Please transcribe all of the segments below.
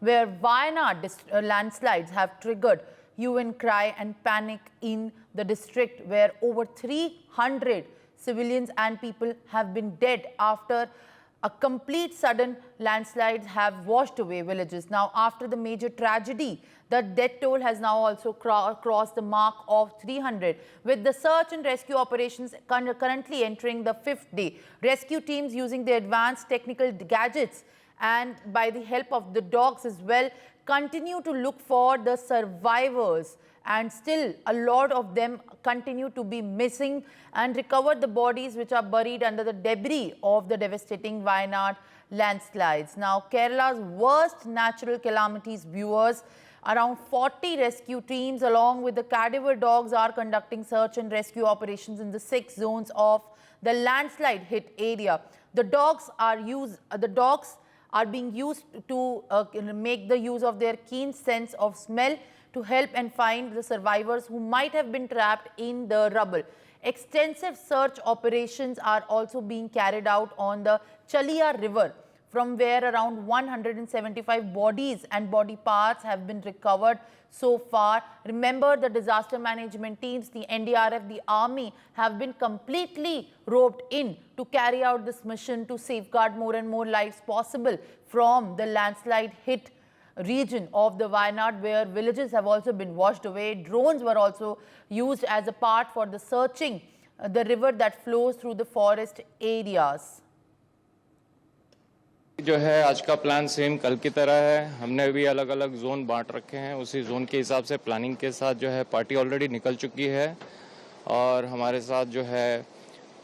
where Wayanad landslides have triggered hue and cry and panic in the district, where over 300 civilians and people have been dead after a complete sudden landslides have washed away villages. Now, after the major tragedy, the death toll has now also crossed the mark of 300, with the search and rescue operations currently entering the 5th day. Rescue teams using the advanced technical gadgets and by the help of the dogs as well continue to look for the survivors, and still a lot of them continue to be missing, and recover the bodies which are buried under the debris of the devastating Wayanad landslides. Now, Kerala's worst natural calamities viewers, around 40 rescue teams along with the cadaver dogs are conducting search and rescue operations in the 6 zones of the landslide hit area. The dogs are being used to make the use of their keen sense of smell to help and find the survivors who might have been trapped in the rubble. Extensive search operations are also being carried out on the Chalia River, from where around 175 bodies and body parts have been recovered so far. Remember, the disaster management teams, the NDRF, the army have been completely roped in to carry out this mission to safeguard more and more lives possible from the landslide hit region of the Wayanad, where villages have also been washed away. Drones were also used as a part for the searching the river that flows through the forest areas. जो है आज का plan same कल की तरह है। हमने भी अलग अलग जोन बांट रखे हैं, उसी जोन के हिसाब से प्लानिंग के साथ जो है पार्टी ऑलरेडी निकल चुकी है, और हमारे साथ जो है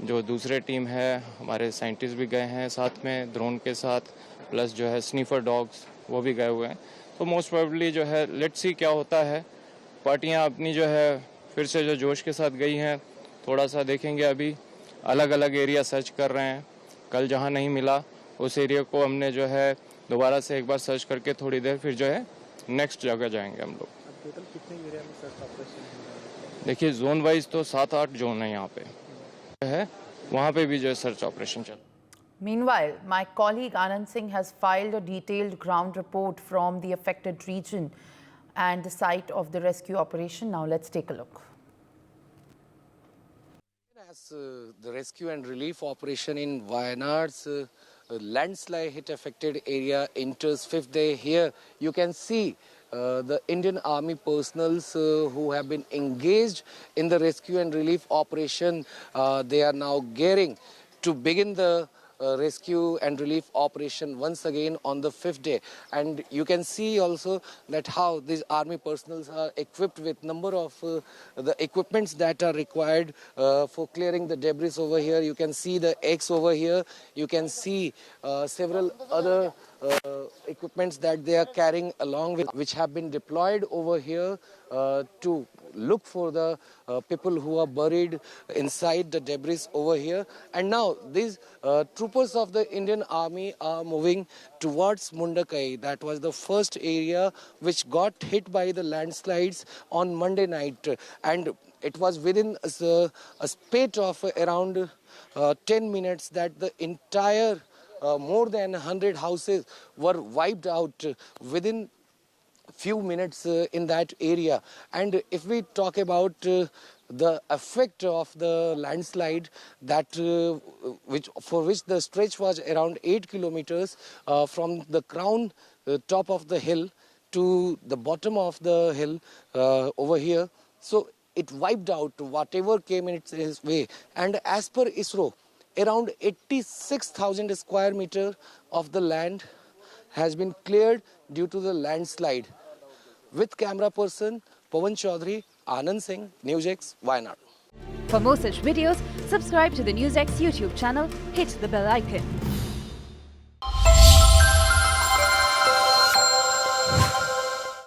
जो दूसरे टीम है हमारे साइंटिस्ट भी गए हैं साथ में ड्रोन के साथ, प्लस जो है स्नीफर डॉग्स वो भी गए हुए हैं। तो मोस्ट प्रोबेबली जो है लेट्स सी क्या होता है। पार्टियां अपनी जो है फिर से जो जोश के साथ गई हैं, थोड़ा सा देखेंगे। अभी अलग अलग एरिया सर्च कर रहे हैं। कल जहां नहीं मिला उस एरिया को हमने जो है दोबारा से एक बार सर्च करके थोड़ी देर फिर जो है नेक्स्ट जगह जाएंगे हम लोग। टोटल कितने एरिया में सर्च ऑपरेशन? देखिए जोन वाइज तो 7-8 जोन है, यहाँ पे है, वहाँ पे भी जो है सर्च ऑपरेशन चल। Meanwhile, my colleague Anand Singh has filed a detailed ground report from the affected region and the site of the rescue operation. Now let's take a look. As the rescue and relief operation in Wayanad's landslide hit affected area enters 5th day, here you can see the Indian Army personals who have been engaged in the rescue and relief operation. They are now gearing to begin the rescue and relief operation once again on the 5th day, and you can see also that how these army personals are equipped with number of the equipments that are required for clearing the debris over here. You can see the eggs over here, you can see several other equipments that they are carrying along with, which have been deployed over here to look for the people who are buried inside the debris over here. And now these troopers of the Indian Army are moving towards Mundakai. That was the first area which got hit by the landslides on Monday night, and it was within a spate of around 10 minutes that the entire more than 100 houses were wiped out within few minutes in that area. And if we talk about the effect of the landslide, that for which the stretch was around 8 kilometers from the crown top of the hill to the bottom of the hill over here, so it wiped out whatever came in its way. And as per ISRO, around 86,000 square meter of the land has been cleared due to the landslide. With camera person Pawan Chaudhary, Anand Singh, NewsX, Wayanad. For more such videos, subscribe to the NewsX YouTube channel, hit the bell icon.